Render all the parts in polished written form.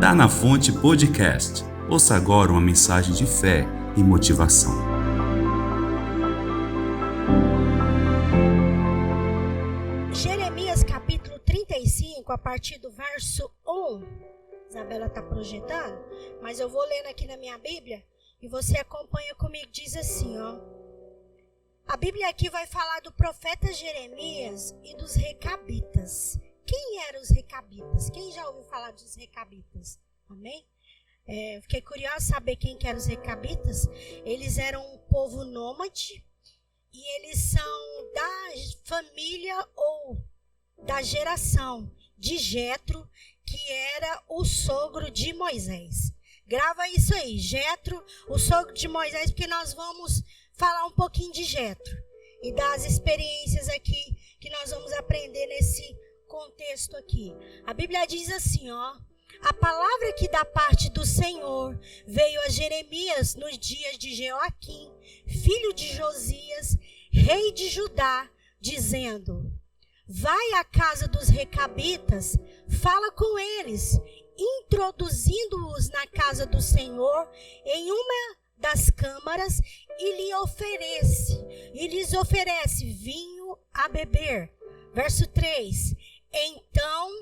Tá na Fonte Podcast. Ouça agora uma mensagem de fé e motivação. Jeremias capítulo 35, a partir do verso 1. Isabela está projetando, mas eu vou lendo aqui na minha Bíblia e você acompanha comigo. Diz assim, ó. A Bíblia aqui vai falar do profeta Jeremias e dos recabitas. Quem eram os recabitas? Quem já ouviu falar dos recabitas? Amém? Fiquei curiosa de saber quem que eram os recabitas. Eles eram um povo nômade e eles são da família ou da geração de Jetro, que era o sogro de Moisés. Grava isso aí, Jetro, o sogro de Moisés, porque nós vamos falar um pouquinho de Jetro e das experiências aqui que nós vamos aprender nesse contexto aqui. A Bíblia diz assim, ó: a palavra que da parte do Senhor veio a Jeremias nos dias de Joaquim, filho de Josias, rei de Judá, dizendo: vai à casa dos recabitas, fala com eles, introduzindo-os na casa do Senhor em uma das câmaras e lhes oferece vinho a beber. Verso 3. Então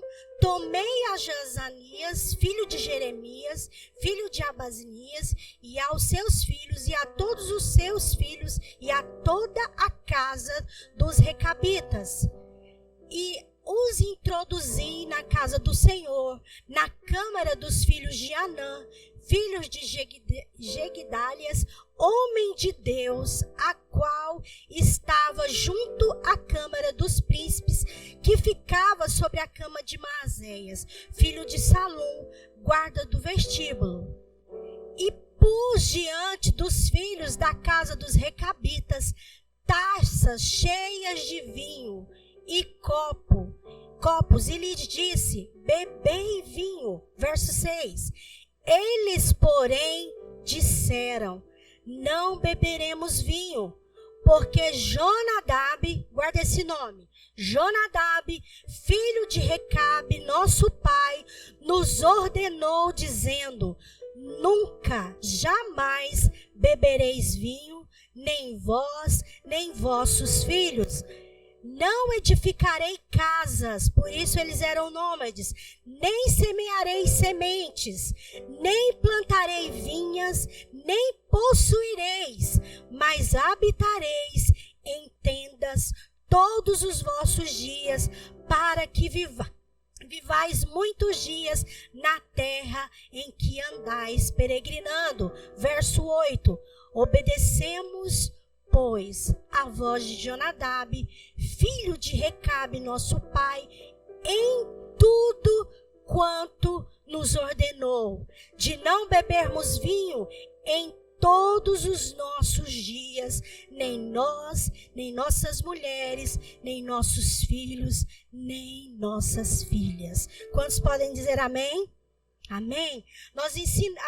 tomei a Jazanias, filho de Jeremias, filho de Abazinias, e aos seus filhos, e a todos os seus filhos, e a toda a casa dos recabitas, e os introduzi na casa do Senhor, na câmara dos filhos de Anã, filhos de Jegdalias, homem de Deus, a qual estava junto à câmara dos príncipes, que ficava sobre a cama de Maazéias, filho de Salum, guarda do vestíbulo. E pus diante dos filhos da casa dos recabitas taças cheias de vinho e copos, e lhes disse: bebei vinho. Verso 6. Eles, porém, disseram: não beberemos vinho, porque Jonadab, guarda esse nome, Jonadab, filho de Recabe, nosso pai, nos ordenou, dizendo: nunca, jamais bebereis vinho, nem vós, nem vossos filhos. Não edificarei casas, por isso eles eram nômades, nem semearei sementes, nem plantarei vinhas, nem possuireis, mas habitareis em tendas todos os vossos dias, para que vivais muitos dias na terra em que andais peregrinando. Verso 8. Obedecemos, pois, a voz de Jonadab, filho de Recabe, nosso pai, em tudo quanto nos ordenou, de não bebermos vinho em todos os nossos dias, nem nós, nem nossas mulheres, nem nossos filhos, nem nossas filhas. Quantos podem dizer amém? Amém? Nós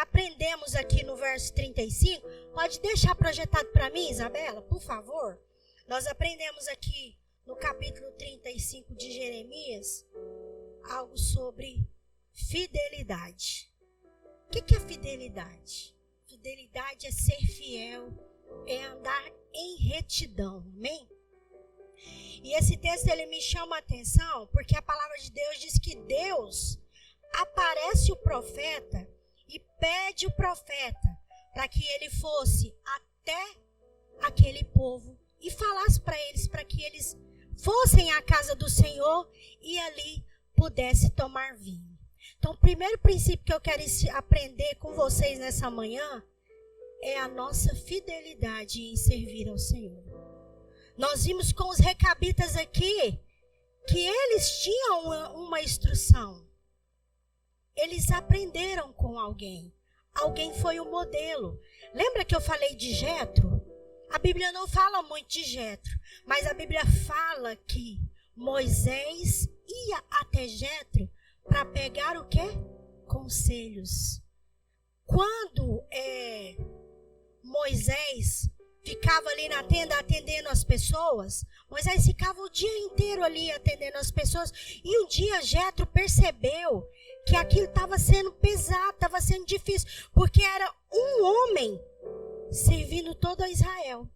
aprendemos aqui no verso 35, pode deixar projetado para mim, Isabela, por favor? Nós aprendemos aqui no capítulo 35 de Jeremias, algo sobre fidelidade. O que é fidelidade? Fidelidade é ser fiel, é andar em retidão, amém? E esse texto ele me chama a atenção, porque a palavra de Deus diz que Deus aparece o profeta e pede o profeta para que ele fosse até aquele povo e falasse para eles, para que eles fossem à casa do Senhor e ali pudesse tomar vinho. Então, o primeiro princípio que eu quero aprender com vocês nessa manhã é a nossa fidelidade em servir ao Senhor. Nós vimos com os recabitas aqui que eles tinham uma instrução. Eles aprenderam com alguém. Alguém foi o modelo. Lembra que eu falei de Jetro? A Bíblia não fala muito de Jetro, mas a Bíblia fala que Moisés ia até Jetro para pegar o quê? Conselhos. Quando Moisés ficava ali na tenda atendendo as pessoas, Moisés ficava o dia inteiro ali atendendo as pessoas, e um dia Jetro percebeu que aquilo estava sendo pesado, estava sendo difícil, porque era um homem servindo todo a Israel.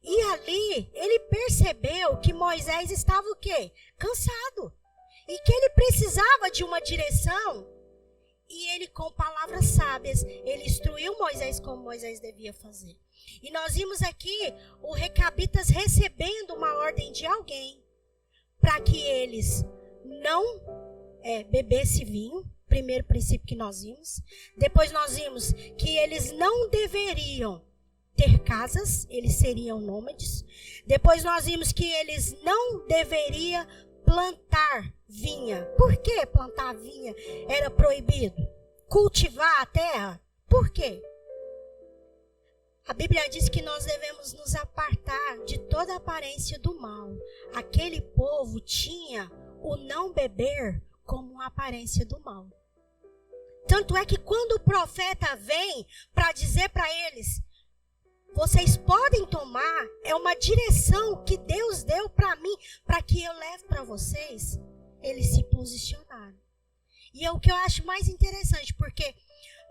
E ali ele percebeu que Moisés estava o quê? Cansado. E que ele precisava de uma direção. E ele, com palavras sábias, ele instruiu Moisés como Moisés devia fazer. E nós vimos aqui o Recabitas recebendo uma ordem de alguém para que eles não bebessem vinho. Primeiro princípio que nós vimos. Depois nós vimos que eles não deveriam ter casas, eles seriam nômades. Depois nós vimos que eles não deveriam plantar vinha. Por que plantar vinha era proibido? Cultivar a terra? Por quê? A Bíblia diz que nós devemos nos apartar de toda aparência do mal. Aquele povo tinha o não beber como uma aparência do mal. Tanto é que quando o profeta vem para dizer para eles, vocês podem tomar, é uma direção que Deus deu para mim, para que eu leve para vocês, eles se posicionaram. E é o que eu acho mais interessante, porque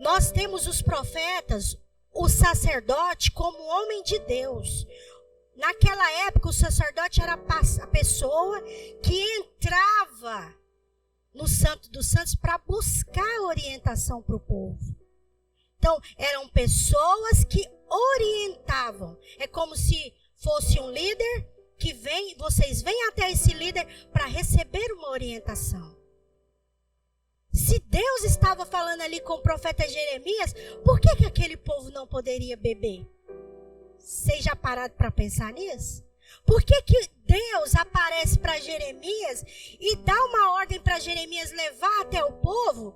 nós temos os profetas, o sacerdote como homem de Deus. Naquela época, o sacerdote era a pessoa que entrava no Santo dos Santos para buscar orientação para o povo. Então, eram pessoas que orientavam. É como se fosse um líder que vem, vocês vêm até esse líder para receber uma orientação. Se Deus estava falando ali com o profeta Jeremias, por que aquele povo não poderia beber? Vocês já pararam para pensar nisso? Por que Deus aparece para Jeremias e dá uma ordem para Jeremias levar até o povo?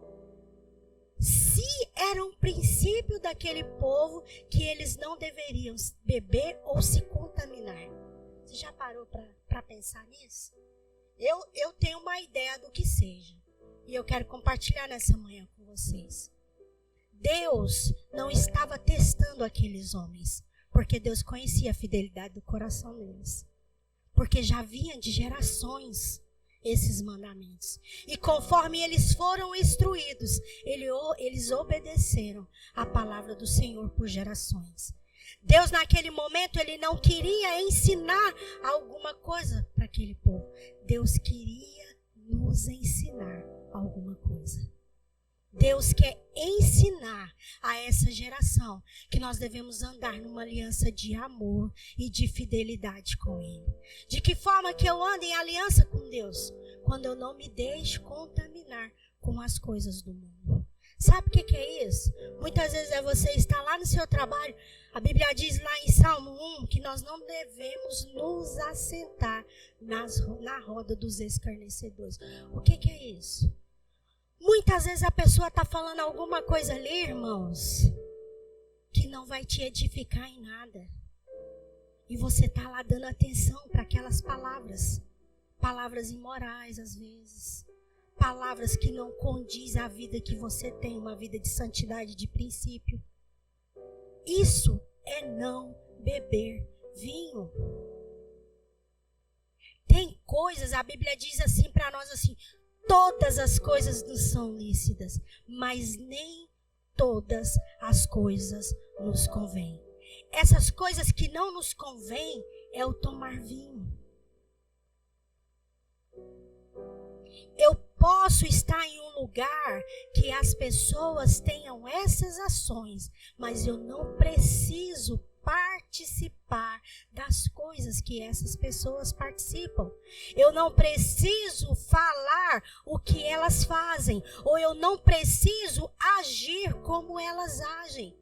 Se era um princípio daquele povo que eles não deveriam beber ou se contaminar. Você já parou para pensar nisso? Eu tenho uma ideia do que seja. E eu quero compartilhar nessa manhã com vocês. Deus não estava testando aqueles homens, porque Deus conhecia a fidelidade do coração deles. Porque já vinha de gerações esses mandamentos. E conforme eles foram instruídos, eles obedeceram a palavra do Senhor por gerações. Deus naquele momento, ele não queria ensinar alguma coisa para aquele povo. Deus queria nos ensinar alguma coisa. Deus quer ensinar a essa geração que nós devemos andar numa aliança de amor e de fidelidade com Ele. De que forma que eu ando em aliança com Deus? Quando eu não me deixo contaminar com as coisas do mundo. Sabe o que é isso? Muitas vezes é você estar lá no seu trabalho. A Bíblia diz lá em Salmo 1 que nós não devemos nos assentar na roda dos escarnecedores. O que é isso? Muitas vezes a pessoa está falando alguma coisa ali, irmãos, que não vai te edificar em nada. E você está lá dando atenção para aquelas palavras. Palavras imorais, às vezes. Palavras que não condizem à vida que você tem, uma vida de santidade, de princípio. Isso é não beber vinho. Tem coisas, a Bíblia diz assim para nós assim, todas as coisas nos são lícitas, mas nem todas as coisas nos convêm. Essas coisas que não nos convêm é o tomar vinho. Eu posso estar em um lugar que as pessoas tenham essas ações, mas eu não preciso participar das coisas que essas pessoas participam. Eu não preciso falar o que elas fazem, ou eu não preciso agir como elas agem.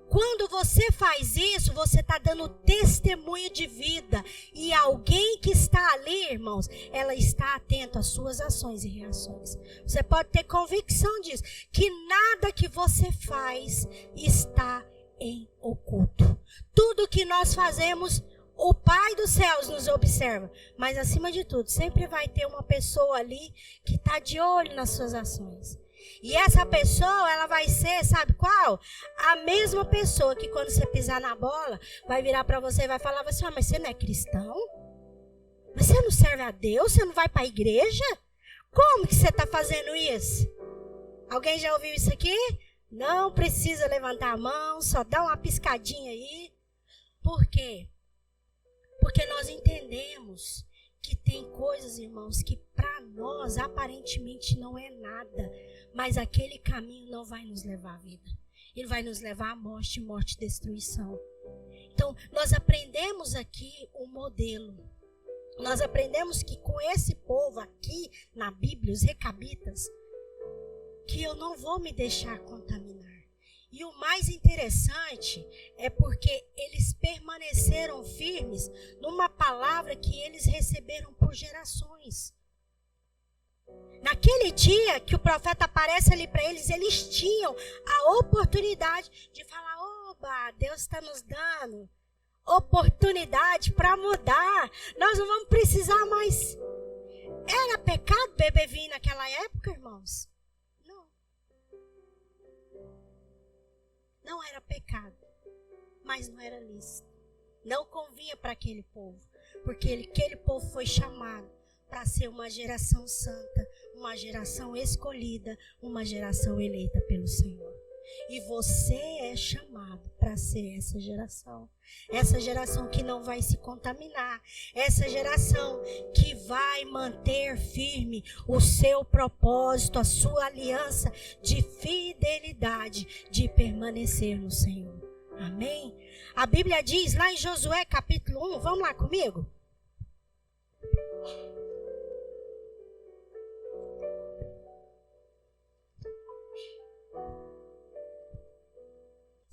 Quando você faz isso, você está dando testemunho de vida. E alguém que está ali, irmãos, ela está atenta às suas ações e reações. Você pode ter convicção disso, que nada que você faz está em oculto. Tudo que nós fazemos, o Pai dos céus nos observa. Mas acima de tudo, sempre vai ter uma pessoa ali que está de olho nas suas ações. E essa pessoa, ela vai ser, sabe qual? A mesma pessoa que quando você pisar na bola, vai virar para você e vai falar assim, mas você não é cristão? Mas você não serve a Deus? Você não vai para a igreja? Como que você está fazendo isso? Alguém já ouviu isso aqui? Não precisa levantar a mão, só dá uma piscadinha aí. Por quê? Porque nós entendemos que tem coisas, irmãos, que para nós aparentemente não é nada, mas aquele caminho não vai nos levar à vida. Ele vai nos levar à morte e destruição. Então, nós aprendemos aqui o modelo. Nós aprendemos que com esse povo aqui na Bíblia, os recabitas, que eu não vou me deixar contaminar. E o mais interessante é porque eles permaneceram firmes numa palavra que eles receberam por gerações. Naquele dia que o profeta aparece ali para eles, eles tinham a oportunidade de falar: oba, Deus está nos dando oportunidade para mudar. Nós não vamos precisar mais. Era pecado beber vinho naquela época, irmãos? Não. Não era pecado, mas não era lícito. Não convinha para aquele povo, porque aquele povo foi chamado para ser uma geração santa, uma geração escolhida, uma geração eleita pelo Senhor. E você é chamado para ser essa geração que não vai se contaminar, essa geração que vai manter firme o seu propósito, a sua aliança de fidelidade, de permanecer no Senhor. Amém? A Bíblia diz lá em Josué capítulo 1, vamos lá comigo?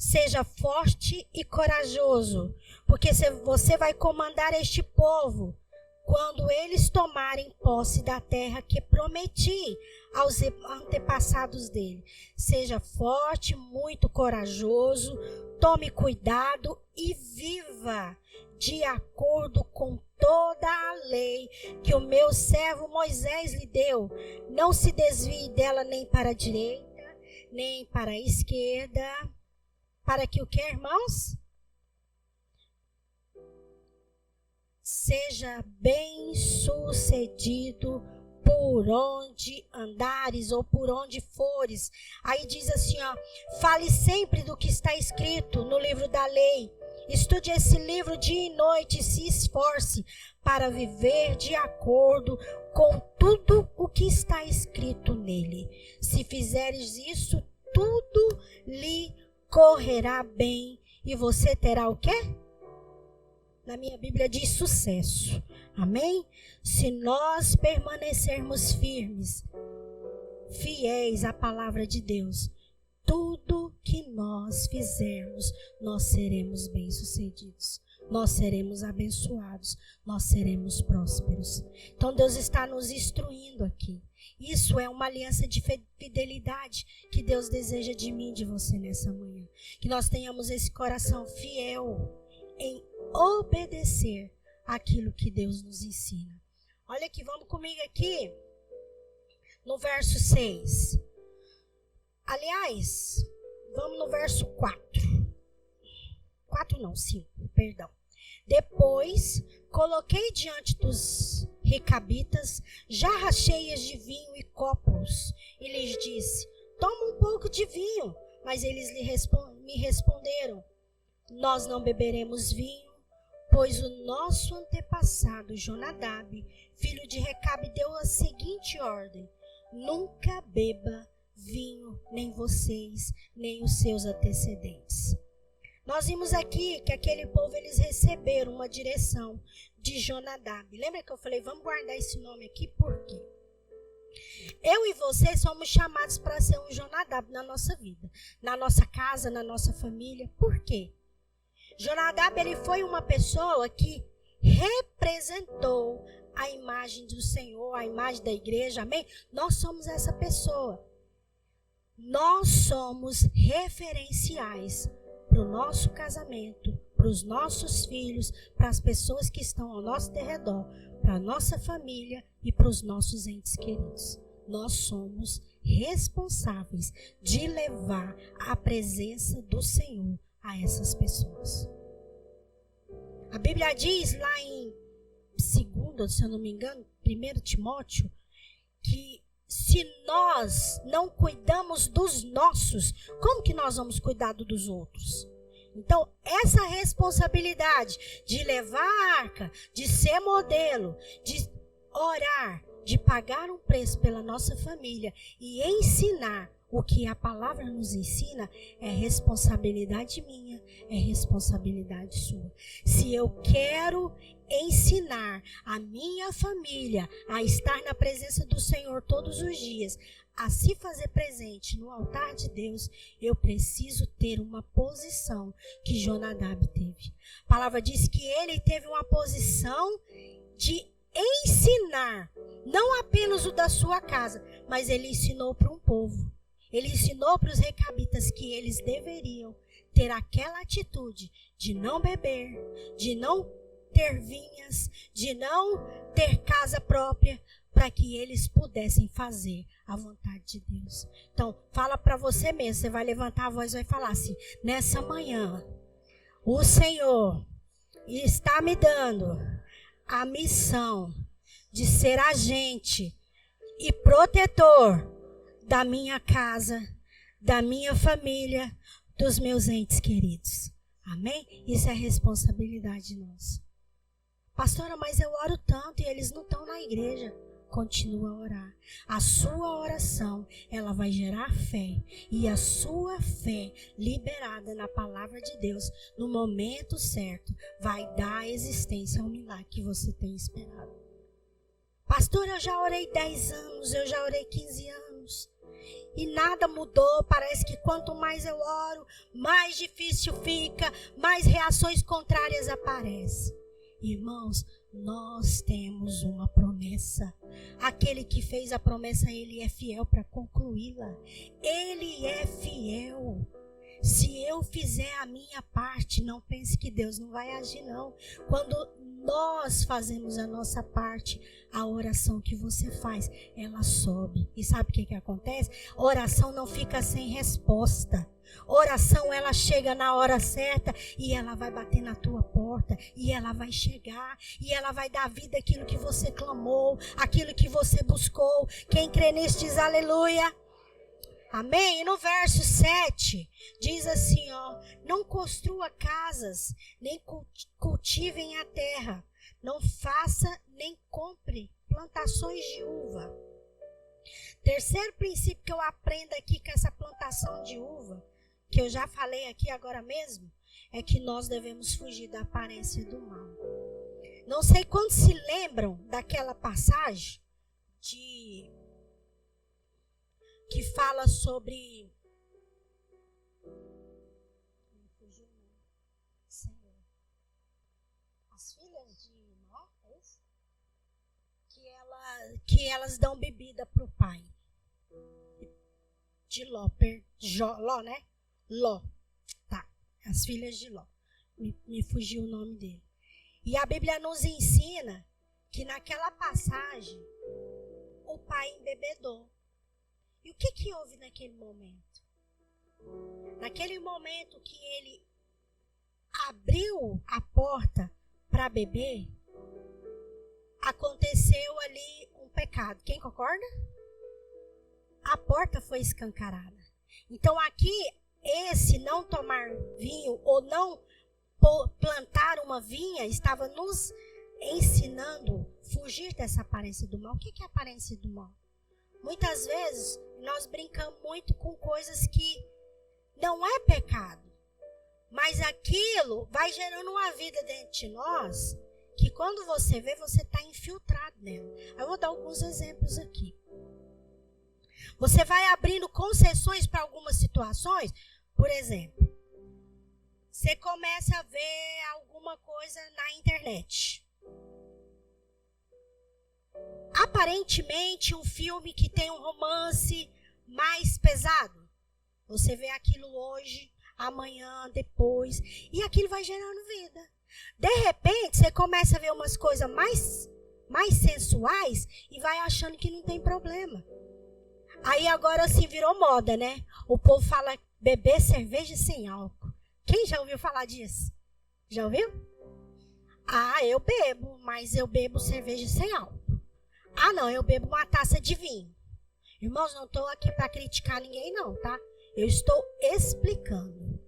Seja forte e corajoso, porque você vai comandar este povo quando eles tomarem posse da terra que prometi aos antepassados dele. Seja forte, muito corajoso, tome cuidado e viva de acordo com toda a lei que o meu servo Moisés lhe deu. Não se desvie dela nem para a direita, nem para a esquerda. Para que o que, irmãos? Seja bem sucedido por onde andares ou por onde fores. Aí diz assim, fale sempre do que está escrito no livro da lei. Estude esse livro dia e noite e se esforce para viver de acordo com tudo o que está escrito nele. Se fizeres isso, tudo lhe correrá bem e você terá o quê? Na minha Bíblia diz sucesso. Amém? Se nós permanecermos firmes, fiéis à palavra de Deus, tudo que nós fizermos, nós seremos bem-sucedidos. Nós seremos abençoados, nós seremos prósperos. Então Deus está nos instruindo aqui. Isso é uma aliança de fidelidade que Deus deseja de mim e de você nessa manhã. Que nós tenhamos esse coração fiel em obedecer aquilo que Deus nos ensina. Olha aqui, vamos comigo aqui no verso 6. Aliás, vamos no verso 4. 4 não, 5, perdão. Depois, coloquei diante dos recabitas jarras cheias de vinho e copos, e lhes disse: toma um pouco de vinho. Mas eles me responderam: nós não beberemos vinho, pois o nosso antepassado Jonadab, filho de Recabe, deu a seguinte ordem: nunca beba vinho, nem vocês, nem os seus antecedentes. Nós vimos aqui que aquele povo, eles receberam uma direção de Jonadab. Lembra que eu falei, vamos guardar esse nome aqui, por quê? Eu e você somos chamados para ser um Jonadab na nossa vida, na nossa casa, na nossa família. Por quê? Jonadab, ele foi uma pessoa que representou a imagem do Senhor, a imagem da igreja, amém? Nós somos essa pessoa. Nós somos referenciais para o nosso casamento, para os nossos filhos, para as pessoas que estão ao nosso redor, para a nossa família e para os nossos entes queridos. Nós somos responsáveis de levar a presença do Senhor a essas pessoas. A Bíblia diz lá em 2, se eu não me engano, 1 Timóteo, que se nós não cuidamos dos nossos, como que nós vamos cuidar dos outros? Então, essa responsabilidade de levar a arca, de ser modelo, de orar, de pagar um preço pela nossa família e ensinar o que a palavra nos ensina, é responsabilidade minha, é responsabilidade sua. Se eu quero ensinar a minha família a estar na presença do Senhor todos os dias, a se fazer presente no altar de Deus, eu preciso ter uma posição que Jonadab teve. A palavra diz que ele teve uma posição de ensinar, não apenas o da sua casa, mas ele ensinou para um povo. Ele ensinou para os recabitas que eles deveriam ter aquela atitude de não beber, de não ter vinhas, de não ter casa própria, para que eles pudessem fazer a vontade de Deus. Então, fala para você mesmo, você vai levantar a voz e vai falar assim: nessa manhã, o Senhor está me dando a missão de ser agente e protetor da minha casa, da minha família, dos meus entes queridos. Amém? Isso é responsabilidade nossa. Pastora, mas eu oro tanto e eles não estão na igreja. Continua a orar. A sua oração, ela vai gerar fé. E a sua fé, liberada na palavra de Deus, no momento certo, vai dar existência ao milagre que você tem esperado. Pastor, eu já orei 10 anos, eu já orei 15 anos. E nada mudou. Parece que quanto mais eu oro, mais difícil fica, mais reações contrárias aparecem. Irmãos, nós temos uma promessa. Aquele que fez a promessa, ele é fiel para concluí-la. Ele é fiel. Se eu fizer a minha parte, não pense que Deus não vai agir, não. Quando nós fazemos a nossa parte, a oração que você faz, ela sobe. E sabe o que acontece? Oração não fica sem resposta. Oração, ela chega na hora certa e ela vai bater na tua porta e ela vai chegar e ela vai dar vida àquilo que você clamou, aquilo que você buscou. Quem crê nisso diz aleluia. Amém? E no verso 7 diz assim, ó: não construa casas, nem cultivem a terra, não faça nem compre plantações de uva. Terceiro princípio que eu aprendo aqui com essa plantação de uva, que eu já falei aqui agora mesmo, é que nós devemos fugir da aparência do mal. Não sei quantos se lembram daquela passagem que fala sobre as filhas de Ló, é isso? Que elas dão bebida para o pai de Ló, Ló, né? Ló, tá, as filhas de Ló, me fugiu o nome dele. E a Bíblia nos ensina que naquela passagem o pai embebedou. E o que houve naquele momento? Naquele momento que ele abriu a porta para beber, aconteceu ali um pecado. Quem concorda? A porta foi escancarada. Então aqui, esse não tomar vinho ou não plantar uma vinha estava nos ensinando fugir dessa aparência do mal. O que é a aparência do mal? Muitas vezes nós brincamos muito com coisas que não é pecado, mas aquilo vai gerando uma vida dentro de nós que quando você vê, você está infiltrado nela. Eu vou dar alguns exemplos aqui. Você vai abrindo concessões para algumas situações. Por exemplo, você começa a ver alguma coisa na internet. Aparentemente um filme que tem um romance mais pesado. Você vê aquilo hoje, amanhã, depois, e aquilo vai gerando vida. De repente, você começa a ver umas coisas mais sensuais e vai achando que não tem problema. Aí agora assim virou moda, né? O povo fala beber cerveja sem álcool. Quem já ouviu falar disso? Já ouviu? Ah, eu bebo, mas eu bebo cerveja sem álcool. Ah, não, eu bebo uma taça de vinho. Irmãos, não estou aqui para criticar ninguém não, tá? Eu estou explicando.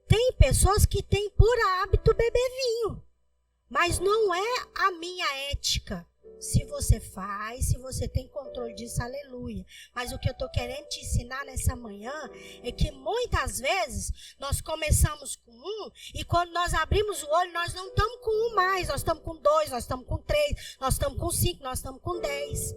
Tem pessoas que têm por hábito beber vinho, mas não é a minha ética. Se você faz, se você tem controle disso, aleluia. Mas o que eu estou querendo te ensinar nessa manhã é que muitas vezes nós começamos com um e quando nós abrimos o olho, nós não estamos com um mais. Nós estamos com 2, nós estamos com 3, nós estamos com 5, nós estamos com 10.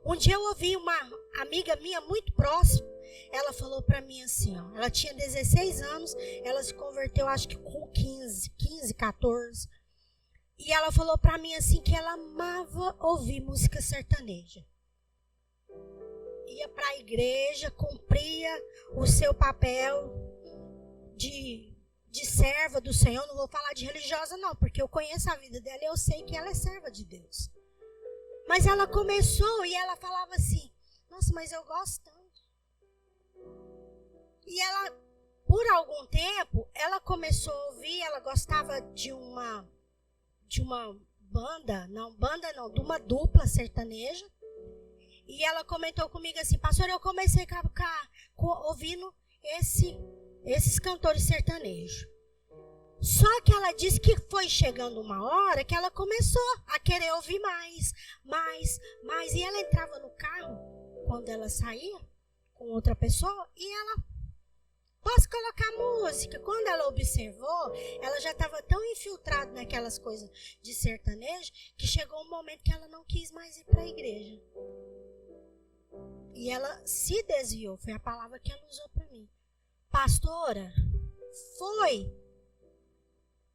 Um dia eu ouvi uma amiga minha muito próxima, ela falou para mim assim, ó, ela tinha 16 anos, ela se converteu acho que com 15, 14. E ela falou para mim assim que ela amava ouvir música sertaneja. Ia para a igreja, cumpria o seu papel de serva do Senhor. Não vou falar de religiosa não, porque eu conheço a vida dela e eu sei que ela é serva de Deus. Mas ela começou e ela falava assim, nossa, mas eu gosto tanto. E ela, por algum tempo, ela começou a ouvir, ela gostava de uma banda, de uma dupla sertaneja. E ela comentou comigo assim, pastor, eu comecei a ficar ouvindo esses cantores sertanejos. Só que ela disse que foi chegando uma hora que ela começou a querer ouvir mais. E ela entrava no carro, quando ela saía com outra pessoa, e ela, posso colocar música? Quando ela observou, ela já estava tão infiltrada naquelas coisas de sertanejo, que chegou um momento que ela não quis mais ir para a igreja. E ela se desviou, foi a palavra que ela usou para mim. Pastora, foi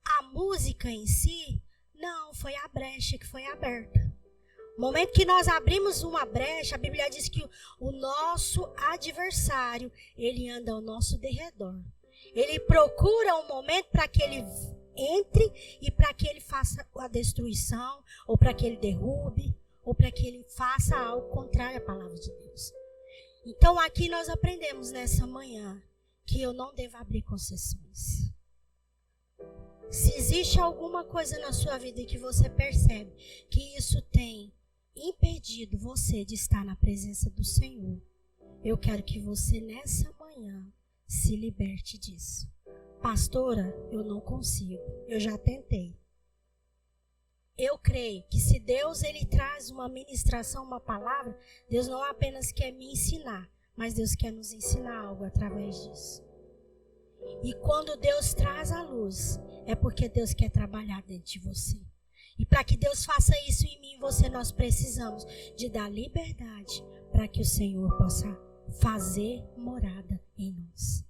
a música em si? Não, foi a brecha que foi aberta. No momento que nós abrimos uma brecha, a Bíblia diz que o nosso adversário, ele anda ao nosso derredor. Ele procura um momento para que ele entre e para que ele faça a destruição, ou para que ele derrube, ou para que ele faça algo contrário à palavra de Deus. Então aqui nós aprendemos nessa manhã que eu não devo abrir concessões. Se existe alguma coisa na sua vida que você percebe que isso tem impedido você de estar na presença do Senhor, eu quero que você nessa manhã se liberte disso. Pastora, eu não consigo, eu já tentei. Eu creio que se Deus ele traz uma ministração, uma palavra, Deus não apenas quer me ensinar, mas Deus quer nos ensinar algo através disso. E quando Deus traz a luz, é porque Deus quer trabalhar dentro de você. E para que Deus faça isso em mim e você, nós precisamos de dar liberdade para que o Senhor possa fazer morada em nós.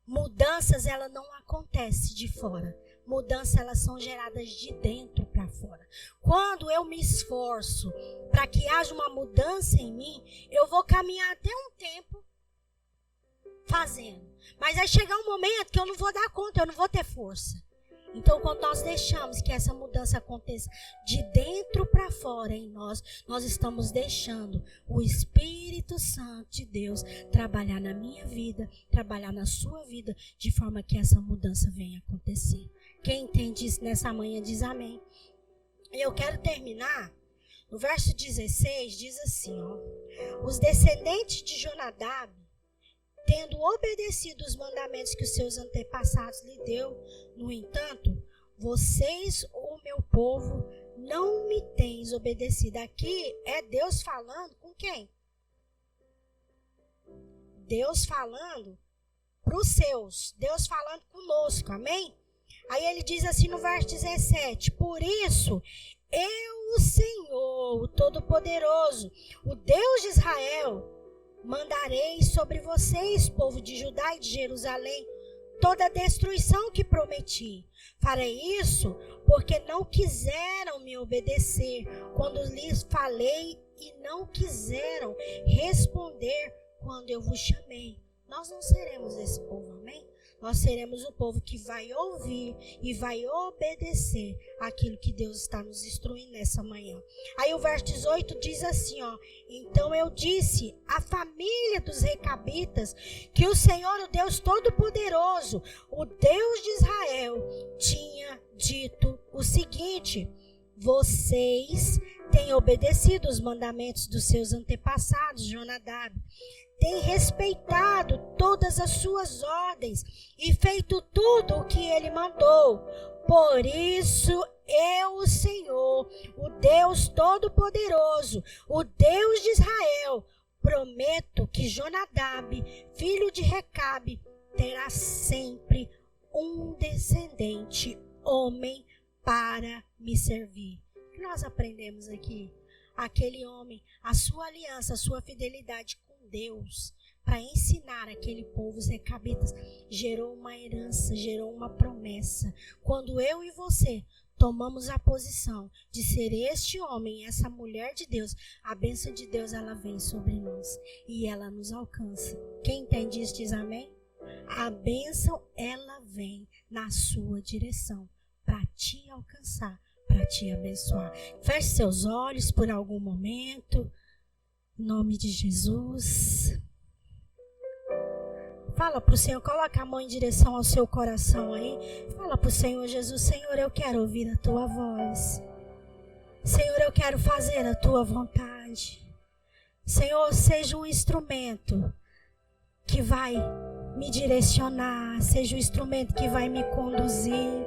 Mudanças, ela não acontece de fora. Mudanças, elas são geradas de dentro para fora. Quando eu me esforço para que haja uma mudança em mim, eu vou caminhar até um tempo fazendo. Mas vai chegar um momento que eu não vou dar conta, eu não vou ter força. Então, quando nós deixamos que essa mudança aconteça de dentro para fora em nós, nós estamos deixando o Espírito Santo de Deus trabalhar na minha vida, trabalhar na sua vida, de forma que essa mudança venha acontecer. Quem entende isso nessa manhã diz amém. E eu quero terminar, no verso 16, diz assim, ó, os descendentes de Jonadab, tendo obedecido os mandamentos que os seus antepassados lhe deu, no entanto, vocês, o meu povo, não me tens obedecido. Aqui é Deus falando com quem? Deus falando para os seus, Deus falando conosco, amém? Aí ele diz assim no verso 17, por isso, eu, o Senhor, o Todo-Poderoso, o Deus de Israel, mandarei sobre vocês, povo de Judá e de Jerusalém, toda a destruição que prometi. Farei isso porque não quiseram me obedecer quando lhes falei e não quiseram responder quando eu vos chamei. Nós não seremos esse povo, amém? Nós seremos o povo que vai ouvir e vai obedecer aquilo que Deus está nos instruindo nessa manhã. Aí o verso 18 diz assim, ó, então eu disse à família dos recabitas que o Senhor, o Deus Todo-Poderoso, o Deus de Israel, tinha dito o seguinte, Vocês têm obedecido os mandamentos dos seus antepassados, Jonadab. Têm respeitado todas as suas ordens e feito tudo o que ele mandou. Por isso, eu, o Senhor, o Deus Todo-Poderoso, o Deus de Israel, prometo que Jonadab, filho de Recabe, terá sempre um descendente, homem, para me servir. O que nós aprendemos aqui? Aquele homem, a sua aliança, a sua fidelidade com Deus, para ensinar aquele povo, os recabitas, gerou uma herança, gerou uma promessa. Quando eu e você tomamos a posição de ser este homem, essa mulher de Deus, a bênção de Deus, ela vem sobre nós e ela nos alcança. Quem entende isso diz amém? A bênção, ela vem na sua direção para te alcançar, para te abençoar. Feche seus olhos por algum momento, em nome de Jesus. Fala para o Senhor, coloca a mão em direção ao seu coração aí. Fala para o Senhor Jesus, Senhor, eu quero ouvir a tua voz. Senhor, eu quero fazer a tua vontade. Senhor, seja um instrumento que vai me direcionar, seja um instrumento que vai me conduzir,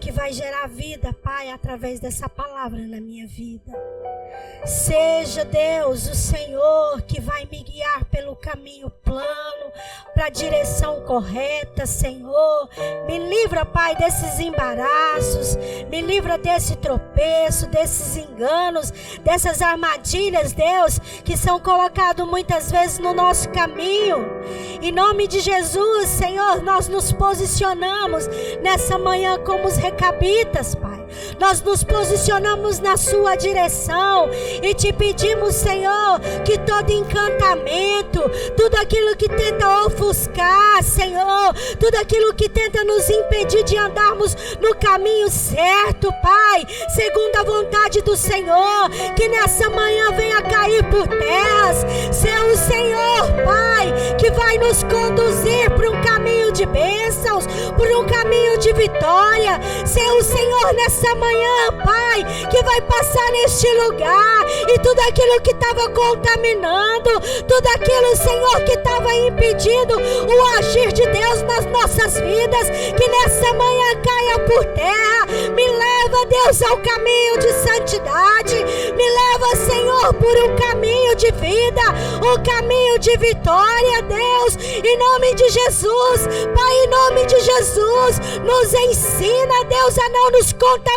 que vai gerar vida, Pai, através dessa palavra na minha vida. Seja, Deus, o Senhor que vai me guiar pelo caminho plano, para a direção correta, Senhor. Me livra, Pai, desses embaraços, me livra desse tropeço, desses enganos, dessas armadilhas, Deus, que são colocados muitas vezes no nosso caminho. Em nome de Jesus, Senhor, nós nos posicionamos nessa manhã como os recabitas, Pai. Nós nos posicionamos na sua direção e te pedimos, Senhor, que todo encantamento, tudo aquilo que tenta ofuscar, Senhor, tudo aquilo que tenta nos impedir de andarmos no caminho certo, Pai, segundo a vontade do Senhor, que nessa manhã venha cair por terras. Ser o Senhor, Pai, que vai nos conduzir por um caminho de bênçãos, por um caminho de vitória. Ser o Senhor nessa manhã, Pai, que vai passar neste lugar e tudo aquilo que estava contaminando, tudo aquilo, Senhor, que estava impedindo o agir de Deus nas nossas vidas, que nessa manhã caia por terra. Me leva, Deus, ao caminho de santidade, me leva, Senhor, por um caminho de vida, um caminho de vitória, Deus, em nome de Jesus, Pai, em nome de Jesus, nos ensina, Deus, a não nos contaminar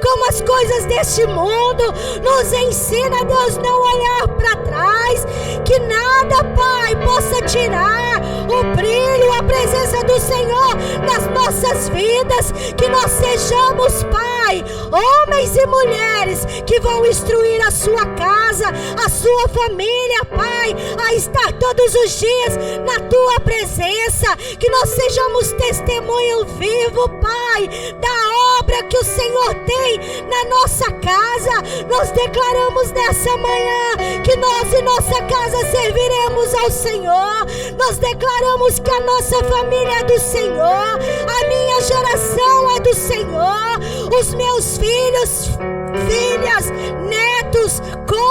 com as coisas deste mundo, nos ensina, Deus, não olhar para trás, que nada, Pai, possa tirar o brilho, a presença do Senhor nas nossas vidas, que nós sejamos, Pai, homens e mulheres que vão instruir a sua casa, a sua família, Pai, a estar todos os dias na tua presença, que nós sejamos testemunho vivo, Pai, da obra que o Senhor tem na nossa casa. Nós declaramos nessa manhã que nós e nossa casa serviremos ao Senhor. Nós declaramos que a nossa família é do Senhor, a minha geração é do Senhor, os meus filhos, filhas, netos, cônjuges,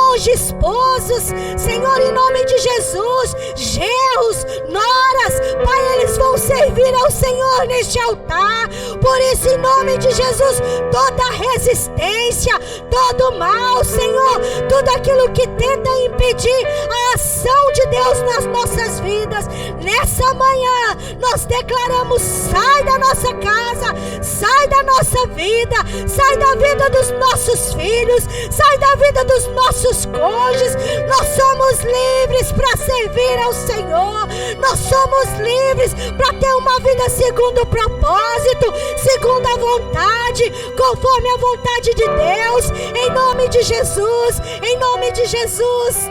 esposos, Senhor, em nome de Jesus, genros, noras, Pai, eles vão servir ao Senhor neste altar. Por isso, em nome de Jesus, toda resistência, todo mal, Senhor, tudo aquilo que tenta impedir a ação de Deus nas nossas vidas, nessa manhã nós declaramos: sai da nossa casa, sai da nossa vida, sai da vida dos nossos filhos, sai da vida dos nossos cônjuges. Nós somos livres para servir ao Senhor, nós somos livres para ter uma vida segundo o propósito, segundo a vontade, conforme a vontade de Deus, em nome de Jesus, em nome de Jesus.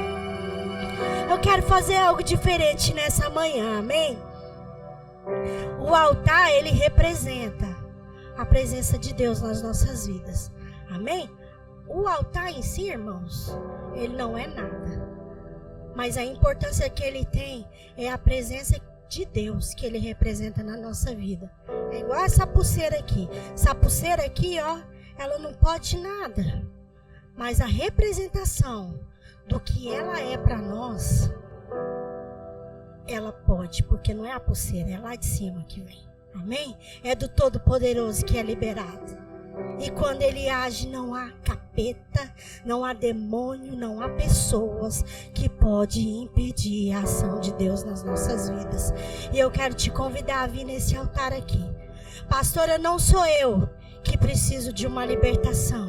Eu quero fazer algo diferente nessa manhã, amém? O altar, ele representa a presença de Deus nas nossas vidas, amém? O altar em si, irmãos, ele não é nada, mas a importância que ele tem é a presença de Deus que ele representa na nossa vida. É igual essa pulseira aqui. Essa pulseira aqui, ó, ela não pode nada, mas a representação do que ela é para nós, ela pode, porque não é a pulseira, é lá de cima que vem. Amém? É do Todo-Poderoso que é liberado. E quando ele age, não há capeta, não há demônio, não há pessoas que podem impedir a ação de Deus nas nossas vidas. E eu quero te convidar a vir nesse altar aqui. Pastora, não sou eu que preciso de uma libertação,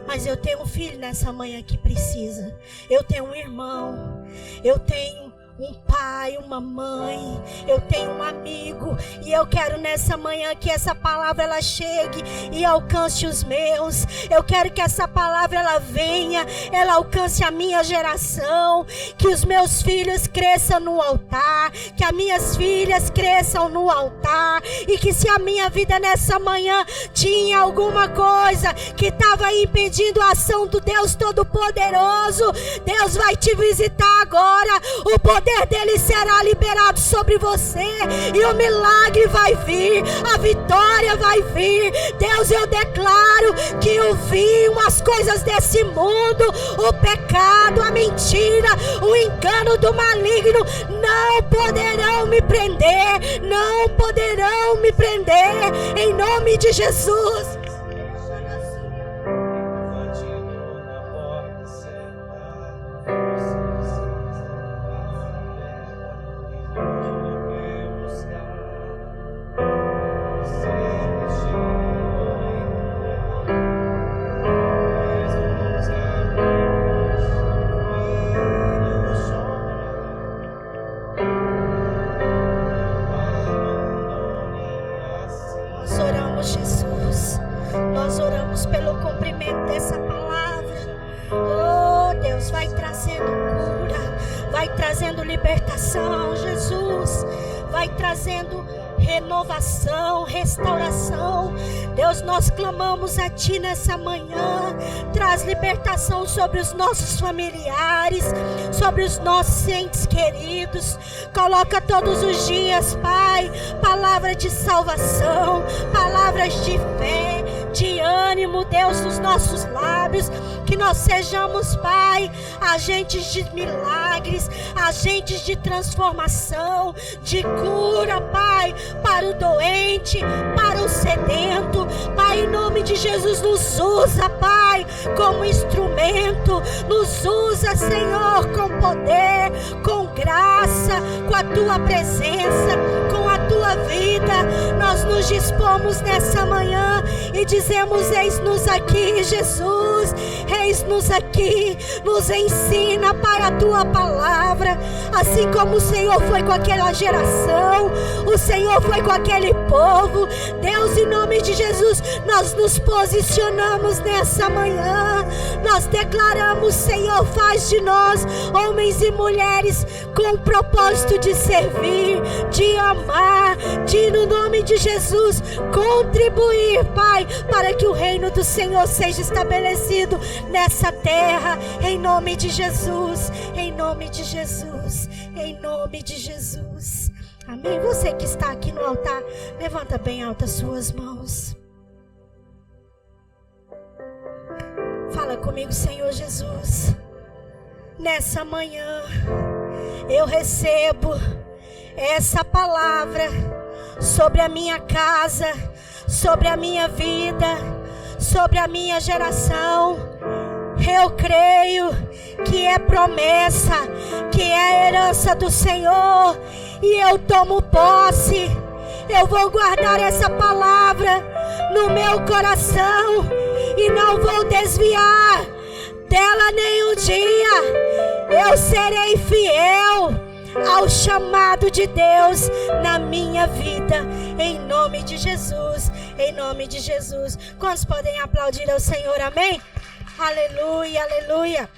mas eu tenho um filho nessa manhã que precisa. Eu tenho um irmão, eu tenho um pai, uma mãe, eu tenho um amigo, e eu quero nessa manhã que essa palavra ela chegue e alcance os meus. Eu quero que essa palavra ela venha, ela alcance a minha geração, que os meus filhos cresçam no altar, que as minhas filhas cresçam no altar, e que se a minha vida nessa manhã tinha alguma coisa que estava impedindo a ação do Deus Todo-Poderoso, Deus vai te visitar agora. O poder dele será liberado sobre você, e o milagre vai vir, a vitória vai vir. Deus, eu declaro que o vinho, as coisas desse mundo, o pecado, a mentira, o engano do maligno não poderão me prender, não poderão me prender, em nome de Jesus. Renovação, restauração. Deus, nós clamamos a Ti nessa manhã. Traz libertação sobre os nossos familiares, sobre os nossos entes queridos. Coloca todos os dias, Pai, palavra de salvação, palavras de fé, de ânimo, Deus, nos nossos lábios. Que nós sejamos, Pai, agentes de milagres, agentes de transformação, de cura, Pai, para o doente, para o sedento. Pai, em nome de Jesus, nos usa, Pai, como instrumento. Nos usa, Senhor, com poder, com graça, com a Tua presença, com a Tua vida. Nós nos dispomos nessa manhã e dizemos: eis-nos aqui, Jesus. Eis-nos aqui, nos ensina, Pai, a Tua palavra. Assim como o Senhor foi com aquela geração, o Senhor foi com aquele povo. Deus, em nome de Jesus, nós nos posicionamos nessa manhã. Nós declaramos: Senhor, faz de nós homens e mulheres com o propósito de servir, de amar, de, no nome de Jesus, contribuir, Pai, para que o reino do Senhor seja estabelecido nessa terra, em nome de Jesus, em nome de Jesus, em nome de Jesus. Amém. Você que está aqui no altar, levanta bem alto as suas mãos. Fala comigo: Senhor Jesus, nessa manhã eu recebo essa palavra sobre a minha casa, sobre a minha vida, sobre a minha geração. Eu creio que é promessa, que é herança do Senhor, e eu tomo posse. Eu vou guardar essa palavra no meu coração e não vou desviar dela nenhum dia. Eu serei fiel ao chamado de Deus na minha vida, em nome de Jesus, em nome de Jesus. Quantos podem aplaudir ao Senhor? Amém? Aleluia, aleluia.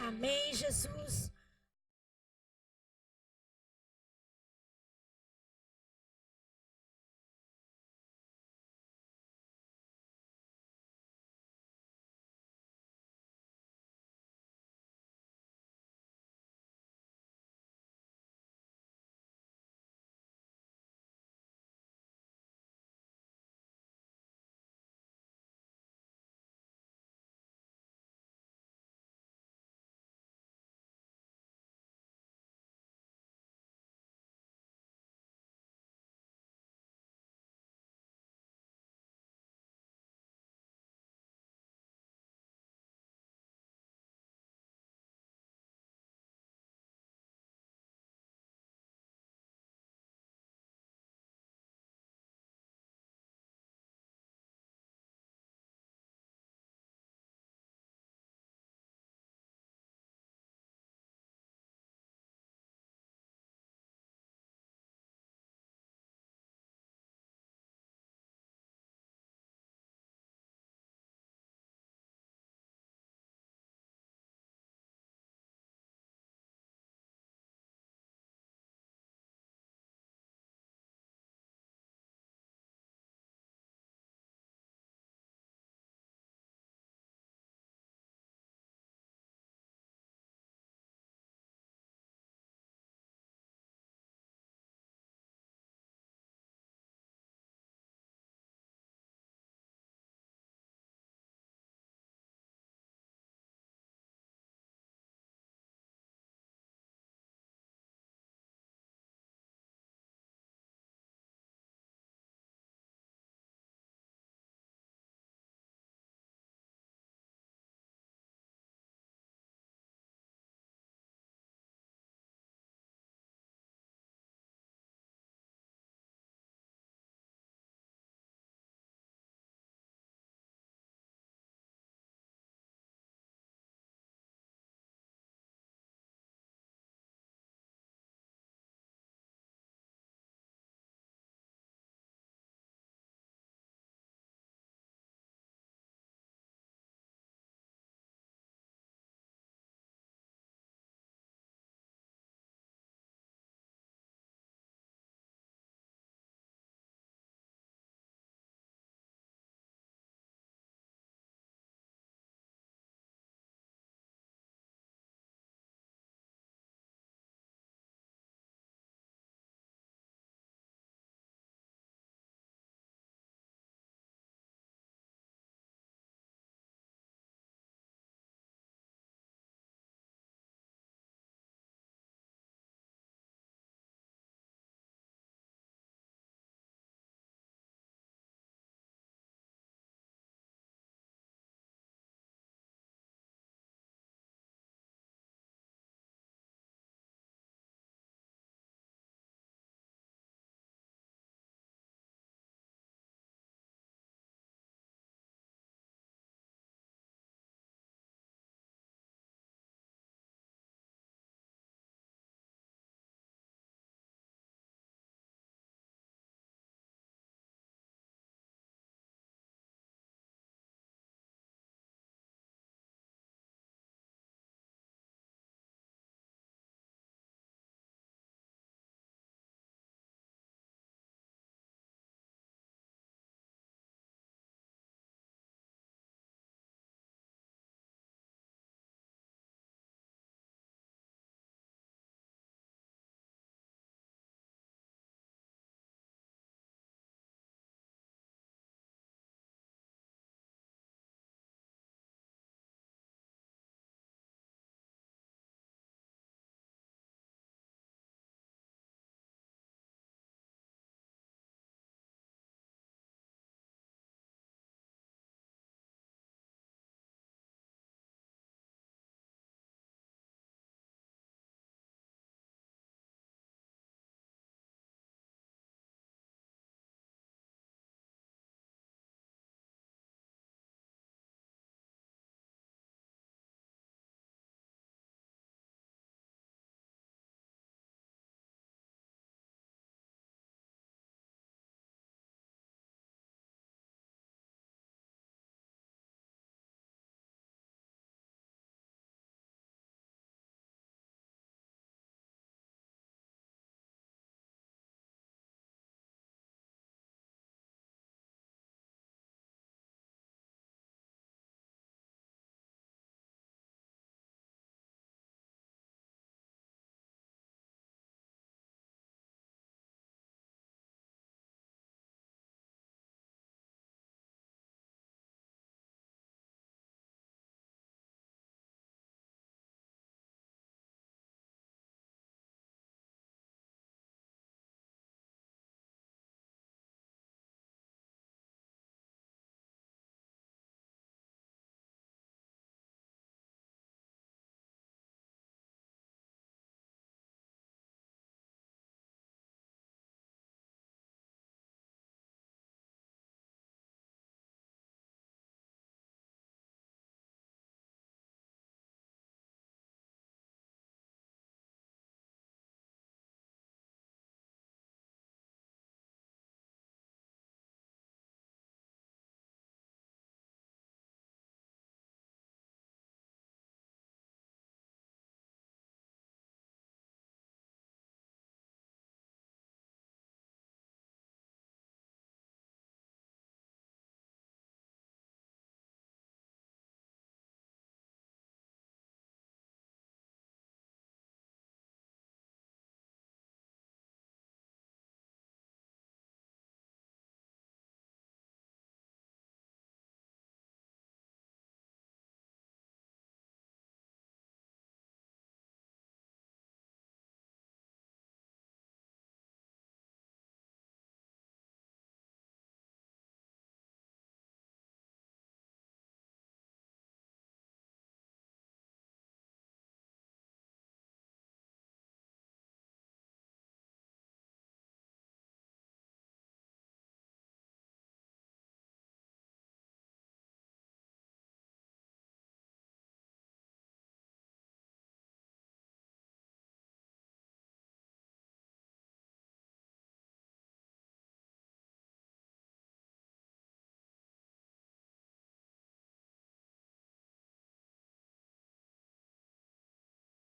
Amém, Jesus.